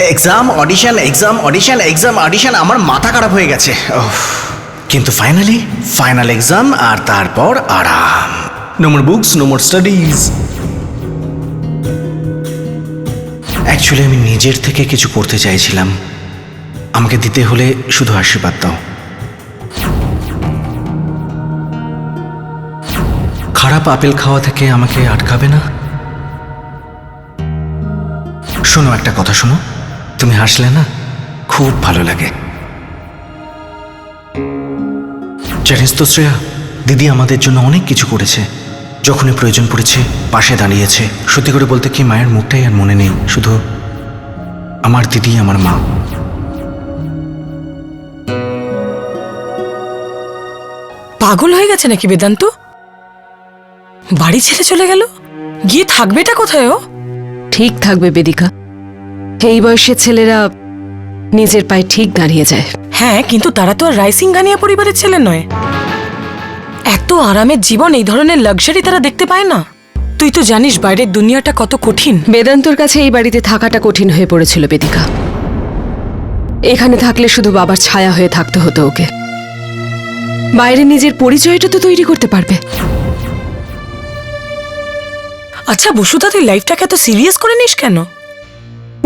Exam audition আমার মাথা খারাপ হয়ে গেছে। কিন্তু ফাইনাল এক্সাম, আর তারপর আরাম। No more books, no more studies. Actually আমি নিজের থেকে কিছু করতে চাইছিলাম। আমাকে দিতে হলে শুধু আশীর্বাদ দাও। খারাপ আপেল খাওয়া থেকে আমাকে আটকাবে না। শোনো, একটা কথা শোনো, তুমি হাসলে না খুব ভালো লাগে। জানিস তো শ্রেয়া, দিদি আমাদের জন্য অনেক কিছু করেছে। যখনই প্রয়োজন পড়েছে পাশে দাঁড়িয়েছে। সত্যি করে বলতে কি, মায়ের মুখটাই আর মনে নেই, শুধু আমার দিদি, আমার মা। পাগল হয়ে গেছে নাকি বেদান্ত? বাড়ি ছেড়ে চলে গেল, গিয়ে থাকবেটা কোথায় ও? ঠিক থাকবে বেদিকা, এই বয়সের ছেলেরা নিজের পায়ে ঠিক দাঁড়িয়ে যায়। হ্যাঁ, কিন্তু তারা তো আর রাইসিংহানিয়া পরিবারের ছেলে নয়। এত আরামের জীবন, এই ধরনের লাক্সারি তারা দেখতে পায় না। তুই তো জানিস বাইরের দুনিয়াটা কত কঠিন। বেদান্তর কাছে এই বাড়িতে থাকাটা কঠিন হয়ে পড়েছিল বেদিকা। এখানে থাকলে শুধু বাবার ছায়া হয়ে থাকতে হতো ওকে। বাইরে নিজের পরিচয়টা তো তৈরি করতে পারবে। আচ্ছা বসুদা, তুই লাইফটাকে এত সিরিয়াস করে নিস কেন?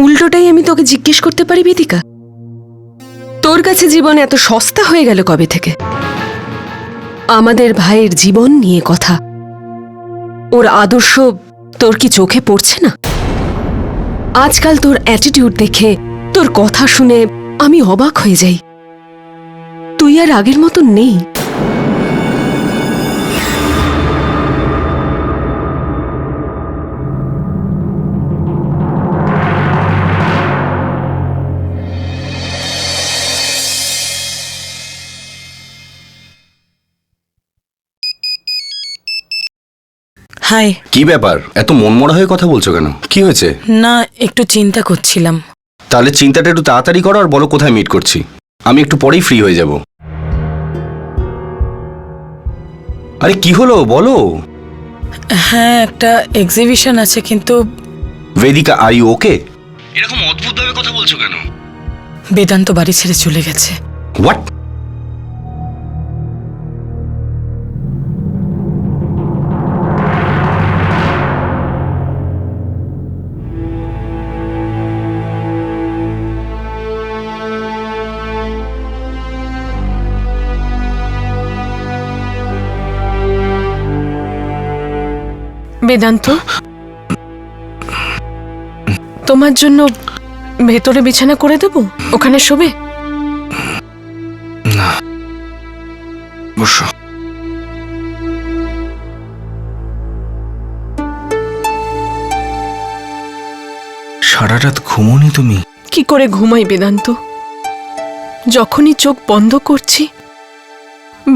উল্টোটাই আমি তোকে জিজ্ঞেস করতে পারি বেদিকা, তোর কাছে জীবন এত সস্তা হয়ে গেল কবে থেকে? আমাদের ভাইয়ের জীবন নিয়ে কথা, ওর আদর্শ তোর কি চোখে পড়ছে না? আজকাল তোর অ্যাটিটিউড দেখে, তোর কথা শুনে আমি অবাক হয়ে যাই। তুই আর আগের মতন নেই। হাই। কি ব্যাপার, এত মনমরা হয়ে কথা বলছো কেন? কি হয়েছে? না, একটু চিন্তা করছিলাম। তাহলে চিন্তাটা একটু তাড়াতাড়ি করো আর বলো কোথায় মিট করছি। আমি একটু পরেই ফ্রি হয়ে যাব। আরে কি হলো বলো। হ্যাঁ, একটা এক্সিবিশন আছে, কিন্তু বেদিকা, আর ইউ ওকে? এরকম অদ্ভুতভাবে কথা বলছো কেন? বেদান্ত বাড়ি ছেড়ে চলে গেছে। হোয়াট? বেদান্ত, তোমার জন্য ভেতরে বিছানা করে দেব, ওখানে শোবে? না, বসো। সারা রাত ঘুমোনি তুমি? কি করে ঘুমাই বেদান্ত? যখনই চোখ বন্ধ করছি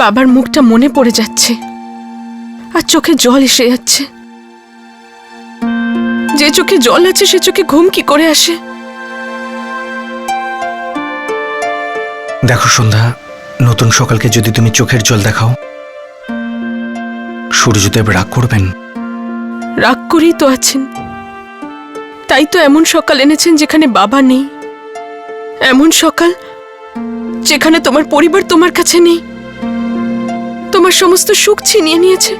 বাবার মুখটা মনে পড়ে যাচ্ছে, আর চোখে জল এসে যাচ্ছে। যে চোখে জল আছে সে চোখে ঘুম কি করে আসে? দেখো সন্ধ্যা, নতুন সকালকে যদি তুমি চোখের জল দেখাও, সূর্যদেব রাগ করবেন। রাগ করেই তো আছেন, তাই তো এমন সকাল এনেছেন যেখানে বাবা নেই, এমন সকাল যেখানে তোমার পরিবার তোমার কাছে নেই, তোমার সমস্ত সুখ ছিনিয়ে নিয়েছে।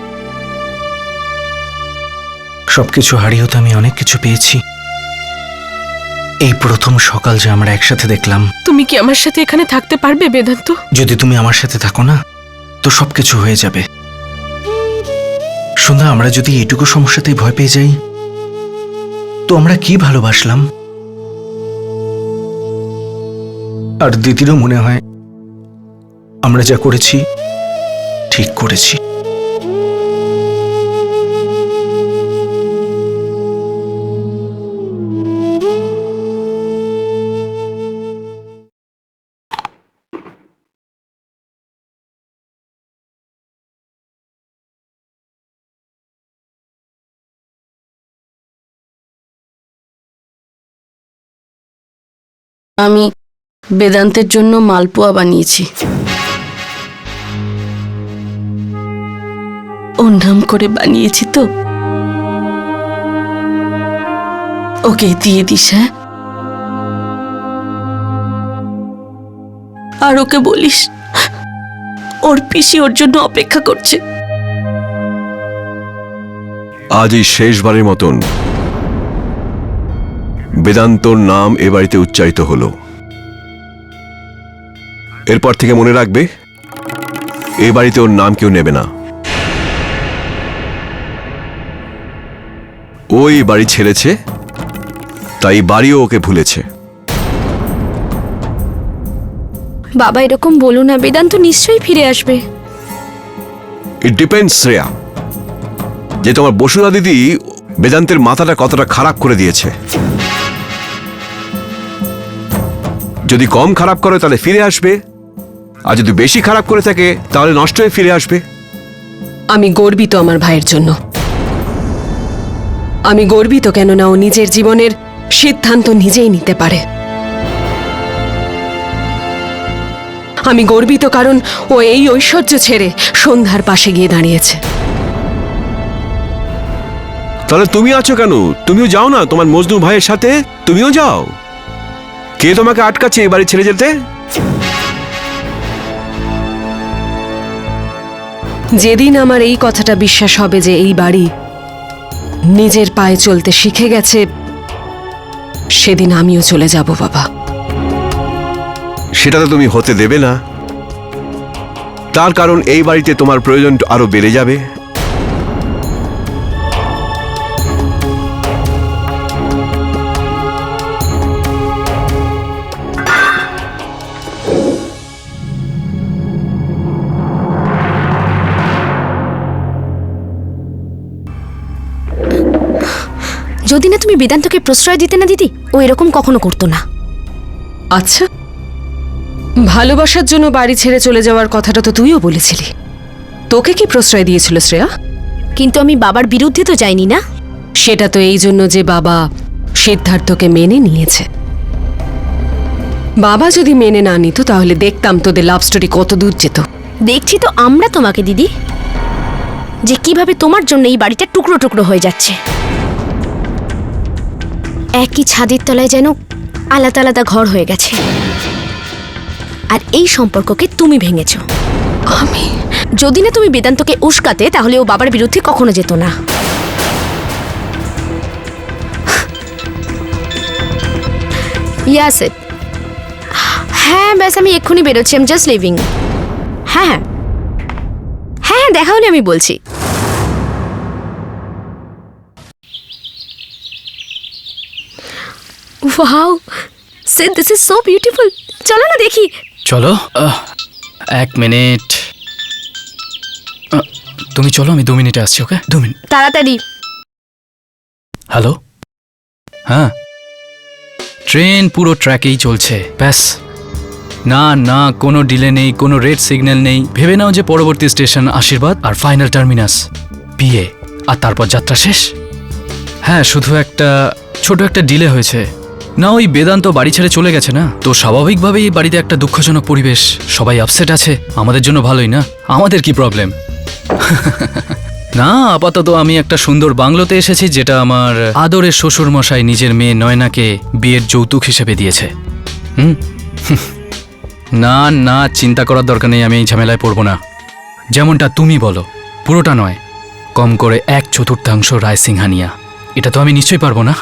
সবকিছু হারিয়েও তো আমি অনেক কিছু পেয়েছি। এই প্রথম সকাল যে আমরা একসাথে দেখলাম। তুমি কি আমার সাথে এখানে থাকতে পারবে বেদান্ত? যদি তুমি আমার সাথে থাকো না, তো সবকিছু হয়ে যাবে। সন্ধ্যা, আমরা যদি এইটুকু সমস্যাতেই ভয় পেয়ে যাই, তো আমরা কি ভালোবাসলাম? আর দিদিরও মনে হয় আমরা যা করেছি ঠিক করেছি। আমি বেদান্তের জন্য মালপোয়া বানিয়েছি। ওর নাম করে বানিয়েছি তো, ওকে দিয়ে দিস। হ্যাঁ, আর ওকে বলিস ওর পিসি ওর জন্য অপেক্ষা করছে। আজ এই শেষবারের মতন বেদান্তর নাম এ বাড়িতে উচ্চারিত হলো। এরপর থেকে মনে রাখবে, এ বাড়িতে ওর নাম কেউ নেবে না। ওই বাড়ি ছেড়েছে, তাই বাড়িও ওকে ভুলেছে। বাবা এরকম বলো না, বেদান্ত নিশ্চয়ই ফিরে আসবে। ইট ডিপেন্ডস শ্রেয়া, যে তোমার বসুধা দিদি বেদান্তের মাথাটা কতটা খারাপ করে দিয়েছে। যদি কম খারাপ করে তাহলে ফিরে আসবে, আর যদি বেশি খারাপ করে থাকে তাহলে নষ্ট হয়ে ফিরে আসবে। আমি গর্বিত আমার ভাইয়ের জন্য। আমি গর্বিত কেননা ও নিজের জীবনের সিদ্ধান্ত নিজেই নিতে পারে। আমি গর্বিত কারণ ও এই ঐশ্বর্য ছেড়ে সন্ধ্যার পাশে গিয়ে দাঁড়িয়েছে। তাহলে তুমি আছো কেন? তুমিও যাও না তোমার মজনু ভাইয়ের সাথে, তুমিও যাও। কে তোমাকে আটকাচ্ছে এই বাড়ি ছেড়ে যেতে? যেদিন আমার এই কথাটা বিশ্বাস হবে যে এই বাড়ি নিজের পায়ে চলতে শিখে গেছে, সেদিন আমিও চলে যাব বাবা। সেটা তো তুমি হতে দেবে না, তার কারণ এই বাড়িতে তোমার প্রয়োজন আরো বেড়ে যাবে। যদি না তুমি বেদান্তকে প্রশ্রয় দিতে না দিদি, ও এরকম কখনো করতো না। আচ্ছা, ভালোবাসার জন্য বাড়ি ছেড়ে চলে যাওয়ার কথাটা তো তুইও বলেছিলি। তোকে কি প্রশ্রয় দিয়েছিল শ্রেয়া? কিন্তু আমি বাবার বিরুদ্ধে তো যাইনি না। সেটা তো এই জন্য যে বাবা সিদ্ধার্থকে মেনে নিয়েছে। বাবা যদি মেনে না নিত তাহলে দেখতাম তোদের লাভ স্টোরি কত দূর যেত। দেখছি তো আমরা তোমাকে দিদি, যে কিভাবে তোমার জন্য এই বাড়িটা টুকরো টুকরো হয়ে যাচ্ছে। একই ছাদের তলায় যেন আলাদা আলাদা ঘর হয়ে গেছে, আর এই সম্পর্ককে তুমি ভেঙেছো। আমি যদি না তুমি বেদান্তকে উস্কাতে, তাহলে ও বাবার বিরুদ্ধে কখনো যেত না। ইয়াস ইট। হ্যাঁ ব্যাস, আমি এক্ষুনি বেরোচ্ছি। I am just living. হ্যাঁ হ্যাঁ হ্যাঁ, দেখা হলে আমি বলছি। Wow seed, this is so beautiful. চলো না দেখি। চলো, এক মিনিট। তুমি চলো, আমি 2 মিনিটে আসছি। ওকে, 2 মিনিট। তাড়াতাড়ি। হ্যালো, হ্যাঁ, ট্রেন পুরো ট্র্যাকেই চলছে। ব্যাস, না না, কোনো ডিলে নেই, কোনো রেড সিগন্যাল নেই। ভেবে নাও যে পরবর্তী স্টেশন আশীর্বাদ, আর ফাইনাল টার্মিনাস বিয়ে, আর তারপর যাত্রা শেষ। হ্যাঁ, শুধু ছোট একটা ডিলে হয়েছে। না, ওই বেদান্ত বাড়ি ছেড়ে চলে গেছে না, তো স্বাভাবিকভাবেই বাড়িতে একটা দুঃখজনক পরিবেশ। সবাই আপসেট আছে। আমাদের জন্য ভালোই না, আমাদের কি প্রবলেম? না, আপাতত আমি একটা সুন্দর বাংলোতে এসেছি, যেটা আমার আদরের শ্বশুর মশাই নিজের মেয়ে নয়নাকে বিয়ের যৌতুক হিসেবে দিয়েছে। না না, চিন্তা করার দরকার নেই, আমি এই ঝামেলায় পড়ব না। যেমনটা তুমি বলো, পুরোটা নয়, কম করে 1/4 রায়সিংহানিয়া। এটা তো আমি নিশ্চয়ই পারবো না।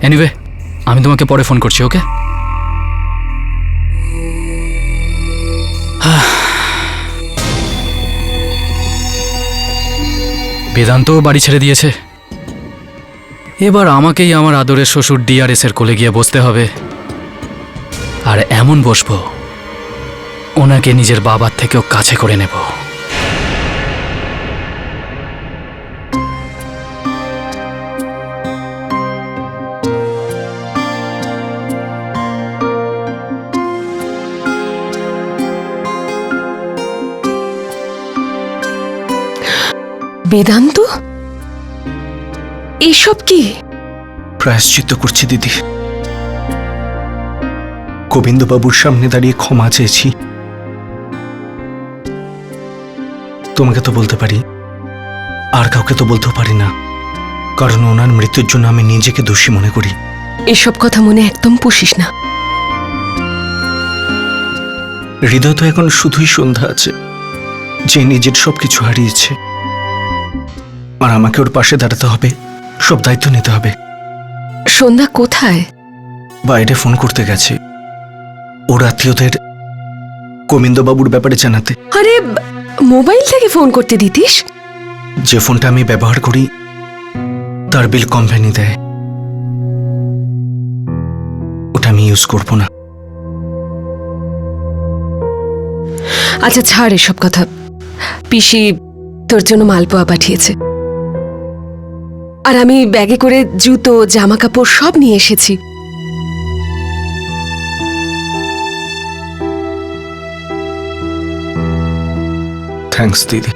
এনিওয়ে, আমি তোমাকে পরে ফোন করছি। ওকে, বেদান্ত বাড়ি ছেড়ে দিয়েছে। এবার আমাকেই আমার আদরের শ্বশুর ডিআরএস এর কোলে গিয়ে বসতে হবে, আর এমন বসবো ওনাকে নিজের বাবার থেকেও কাছে করে নেব। বেদান্ত, এইসব কি? প্রায়শ্চিত্ত করছি দিদি। গোবিন্দবাবুর সামনে দাঁড়িয়ে ক্ষমা চেয়েছি। তোমাকে তো বলতে পারি, আর কাউকে তো বলতেও পারি না, কারণ ওনার মৃত্যুর জন্য আমি নিজেকে দোষী মনে করি। এসব কথা মনে একদম পুষিস না। হৃদয় তো এখন শুধুই সন্ধ্যা আছে, যে নিজের সবকিছু হারিয়েছে। আর আমাকে ওর পাশে দাঁড়াতে হবে, সব দায়িত্ব নিতে হবে। সন্ধ্যা কোথায়? বাইরে ফোন করতে গেছে ওর আত্মীয়দের গোবিন্দবাবুর ব্যাপারে জানাতে। আরে মোবাইল থেকে ফোন করতে দিতিস। যে ফোনটা আমি ব্যবহার করি তার বিল কোম্পানি দেয়, ওটা আমি ইউজ করব না। আচ্ছা ছাড় এসব কথা। পিসি তোর জন্য মালপোয়া পাঠিয়েছে, আর আমি ব্যাগে করে জুতো জামা কাপড় সব নিয়ে এসেছি। থ্যাঙ্কস দিদি,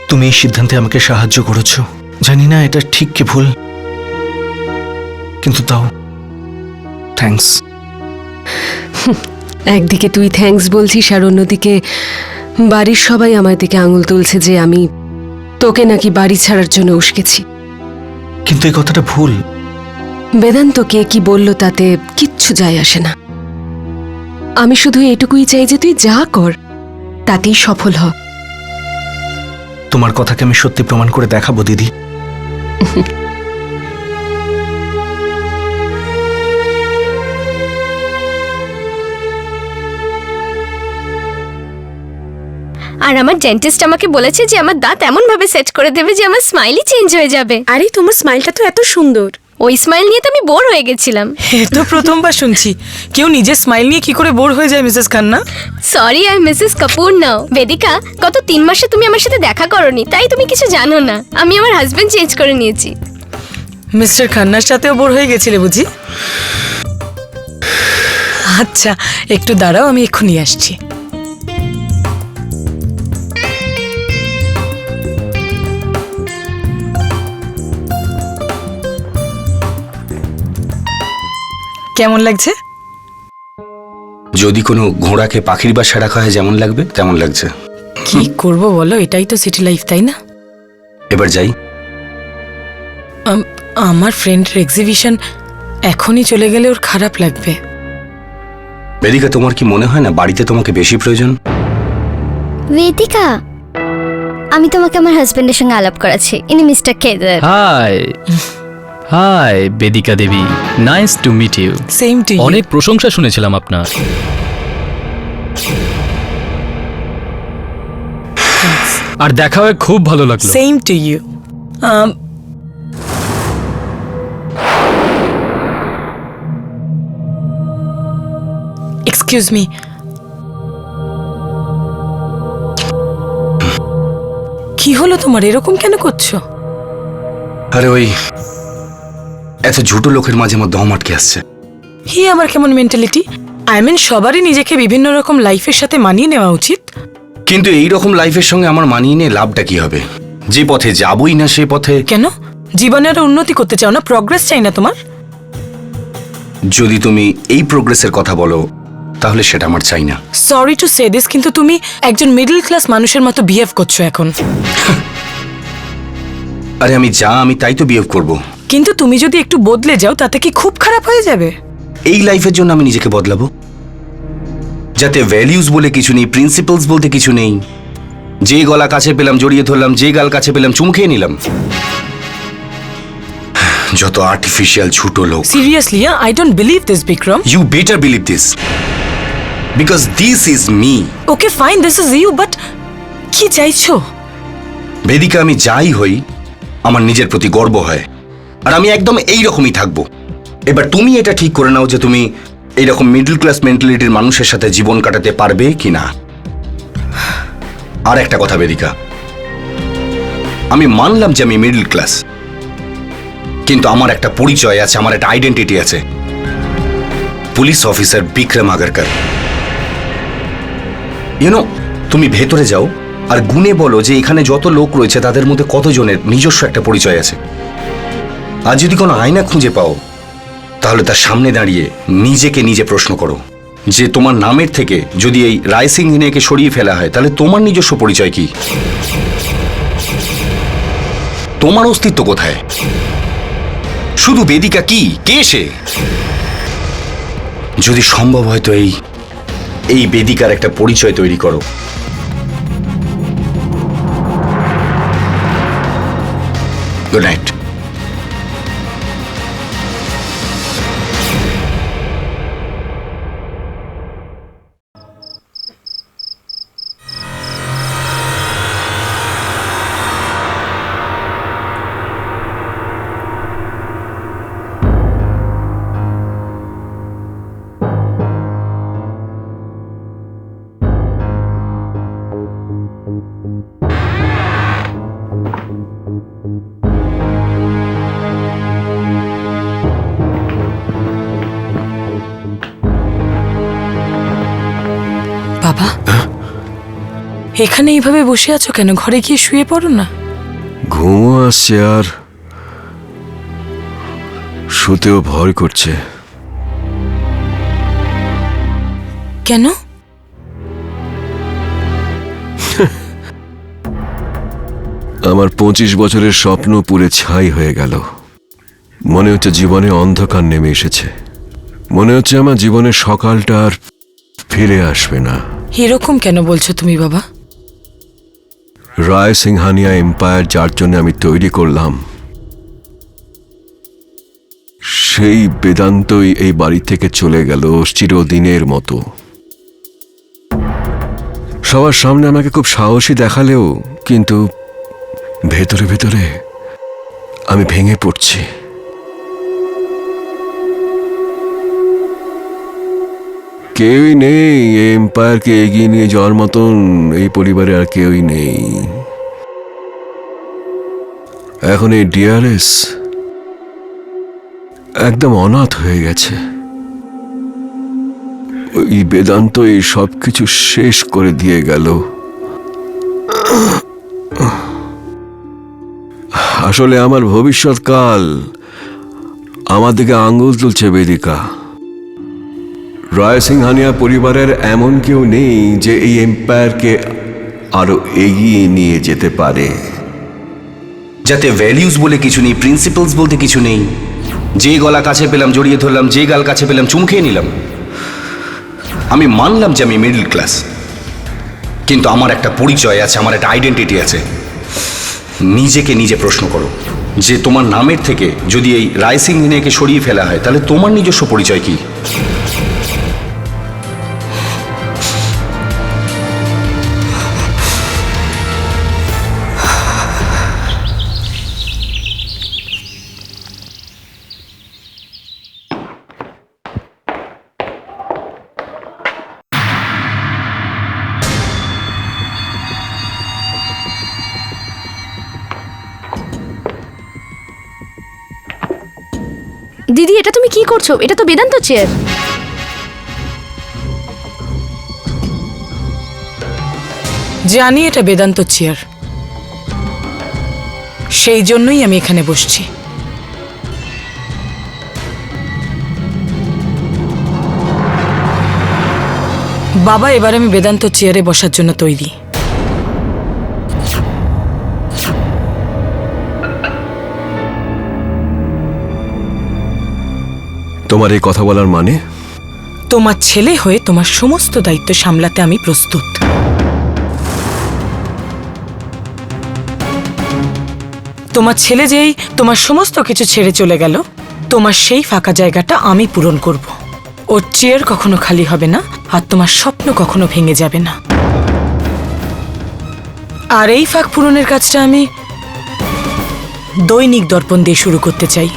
তুমি এই সিদ্ধান্তে আমাকে সাহায্য করেছো। জানি না এটা ঠিক কি ভুল, কিন্তু তাও থ্যাঙ্কস। একদিকে তুই থ্যাঙ্কস বলছিস, আর অন্যদিকে বাড়ির সবাই আমার দিকে আঙুল তুলছে যে আমি তোকে নাকি বাড়ি ছাড়ার জন্য উস্কেছি। কিন্তু এই কথাটা ভুল। বেদান্ত কে কি বলল তাতে কিচ্ছু যায় আসে না। আমি শুধু এটুকুই চাই যে তুই যা কর তাতেই সফল হ। তোমার কথাকে আমি সত্যি প্রমাণ করে দেখাবো দিদি। আর আমার ডেন্টিস্ট আমাকে বলেছে যে আমার দাঁত এমন ভাবে সেট করে দেবে যে আমার স্মাইলই চেঞ্জ হয়ে যাবে। আরে তোমার স্মাইলটা তো এত সুন্দর। ওই স্মাইল নিয়ে তো আমি বোর হয়ে গেছিলাম। এ তো প্রথমবার শুনছি কেউ নিজের স্মাইল নিয়ে কি করে বোর হয়ে যায় Mrs Khanna. Sorry I Mrs Kapoor now. Vedika, গত 3 মাসে তুমি আমার সাথে দেখা করোনি, তাই তুমি কিছু জানো না। আমি আমার হাজবেন্ড চেঞ্জ করে নিয়েছি। মিস্টার খান্নার সাথেও বোর হয়ে গেছিলে বুঝি? আচ্ছা একটু দাঁড়াও, আমি এক্ষুনি আসছি। কেমন লাগছে? যদি কোনো ঘোড়াকে পাখির বাসা রাখা হয় যেমন লাগবে তেমন লাগছে। কি করব বলো, এটাই তো সিটি লাইফ, তাই না? এবার যাই। আমার ফ্রেন্ডের এক্সিবিশন এখনই চলে গেলে ওর খারাপ লাগবে। বেদিকা, তোমার কি মনে হয় না বাড়িতে তোমাকে বেশি প্রয়োজন? বেদিকা, আমি তোমাকে আমার হাজবেন্ডের সঙ্গে আলাপ করাচ্ছি। ইনি mister Kedar. Hi hi Vedika Devi, nice to meet you. Same to you. অনেক প্রশংসা শুনেছিলাম আপনার। আর দেখা হয়ে খুব ভালো লাগলো। Same to you. Excuse me, কি হলো তোমার? এরকম কেন করছো? আরে ওই এত ঝুটো লোকের মাঝে আমার দম আটকে আসছে। হি আমার কেমন মেন্টালিটি? আই মিন সবারই নিজেকে বিভিন্ন রকম লাইফের সাথে মানিয়ে নেওয়া উচিত। কিন্তু এই রকম লাইফের সঙ্গে আমার মানিয়ে নিয়ে লাভটা কি হবে? যে পথে যাবই না সে পথে। কেন? জীবনে আরো উন্নতি করতে চাও না? প্রগ্রেস চাই না তোমার? যদি তুমি এই প্রোগ্রেসের কথা বলো তাহলে সেটা আমার চাই না। সরি টু সে দিস, কিন্তু তুমি একজন মিডল ক্লাস মানুষের মতো বিহেভ করছো এখন। আরে আমি তাই তো বিহেভ করব। কিন্তু তুমি যদি একটু বদলে যাও তাতে কি খুব খারাপ হয়ে যাবে? এই লাইফের জন্য আমি নিজেকে বদলাবো, যাতে ভ্যালিউজ বলে কিছু নেই, প্রিন্সিপালস বলতে কিছু নেই। যে গলা কাছে পেলাম জড়িয়ে ধরলাম, যে গাল কাছে পেলাম চুমু খেয়ে নিলাম। যত আর্টিফিশিয়াল ঝুটো লোক। Seriously, I don't believe this Vikram. You better believe this, because this is me. Okay fine, this is you, but কি চাইছো? বেদিকা, আমি যাই হই আমার নিজের প্রতি গর্ব হয়, আর আমি একদম এই রকমই থাকবো। এবার তুমি এটা ঠিক করে নাও যে তুমি এইরকম মিডল ক্লাস মেন্টালিটির মানুষের সাথে জীবন কাটাতে পারবে কিনা। আর একটা কথা বেদিকা, আমি মানলাম যে আমি মিডল ক্লাস, কিন্তু আমার একটা পরিচয় আছে, আমার একটা আইডেন্টিটি আছে। Police officer Vikram Agarkar. You know, তুমি ভেতরে যাও আর গুনে বলো যে এখানে যত লোক রয়েছে তাদের মধ্যে কতজনের নিজস্ব একটা পরিচয় আছে। আর যদি কোনো আয়না খুঁজে পাও তাহলে তার সামনে দাঁড়িয়ে নিজেকে নিজে প্রশ্ন করো যে তোমার নামের থেকে যদি এই রায়সিংহিনীকে সরিয়ে ফেলা হয় তাহলে তোমার নিজস্ব পরিচয় কি? তোমার অস্তিত্ব কোথায়? শুধু বেদিকা কি? কে সে? যদি সম্ভব হয় তো এই বেদিকার একটা পরিচয় তৈরি করো। Good night. বাবা, এখানে এইভাবে বসে আছো কেন? ঘরে গিয়ে শুয়ে পড়ো না। ঘুমও আসছে আর শুতেও ভয় করছে। কেন? আমার 25 বছরের স্বপ্ন পুড়ে ছাই হয়ে গেল। মনে হচ্ছে জীবনে অন্ধকার নেমে এসেছে। মনে হচ্ছে আমার জীবনের সকালটা আর ফিরে আসবে না। এরকম কেন বলছো তুমি বাবা? রায় সিংহানিয়া এম্পায়ার যার জন্য আমি তৈরি করলাম, সেই বেদান্তই এই বাড়ি থেকে চলে গেল চিরদিনের মতো। সবার সামনে আমাকে খুব সাহসী দেখালেও কিন্তু ভেতরে ভেতরে আমি ভেঙে পড়ছি। কেউই নেই এই এম্পায়ারকে এগিয়ে নিয়ে যাওয়ার মতন। এই পরিবারে আর কেউই নেই। এখন এই ডিআরএস একদম অনাথ হয়ে গেছে। ওই বেদান্ত এই সব কিছু শেষ করে দিয়ে গেল। আসলে আমার ভবিষ্যৎকাল আমার দিকে আঙ্গুল তুলছে বেদিকা। রায় সিংহানিয়া পরিবারের এমন কেউ নেই যে এই এম্পায়ারকে আরো এগিয়ে নিয়ে যেতে পারে। যাতে ভ্যালিউজ বলে কিছু নেই, প্রিন্সিপালস বলতে কিছু নেই। যে গলা কাছে পেলাম জড়িয়ে ধরলাম, যে গাল কাছে পেলাম চুম খেয়ে নিলাম। আমি মানলাম যে আমি মিডল ক্লাস, কিন্তু আমার একটা পরিচয় আছে, আমার একটা আইডেন্টিটি আছে। নিজেকে নিজে প্রশ্ন করো যে তোমার নামের থেকে যদি এই রায় সিংহানিয়াকে সরিয়ে ফেলা হয় তাহলে তোমার নিজস্ব পরিচয় কি? দিদি, এটা তুমি কি করছো? এটা তো বেদান্ত চেয়ার। জানি এটা বেদান্ত চেয়ার, সেই জন্যই আমি এখানে বসছি। বাবা, এবার আমি বেদান্ত চেয়ারে বসার জন্য তৈরি। তোমার এই কথা বলার মানে? তোমার ছেলে হয়ে তোমার সমস্ত দায়িত্ব সামলাতে আমি প্রস্তুত। তোমার ছেলে যেই তোমার সমস্ত কিছু ছেড়ে চলে গেল, তোমার সেই ফাঁকা জায়গাটা আমি পূরণ করব। ওর চেয়ার কখনো খালি হবে না, আর তোমার স্বপ্ন কখনো ভেঙে যাবে না। আর এই ফাঁক পূরণের কাজটা আমি দৈনিক দর্পণ দিয়ে শুরু করতে চাই।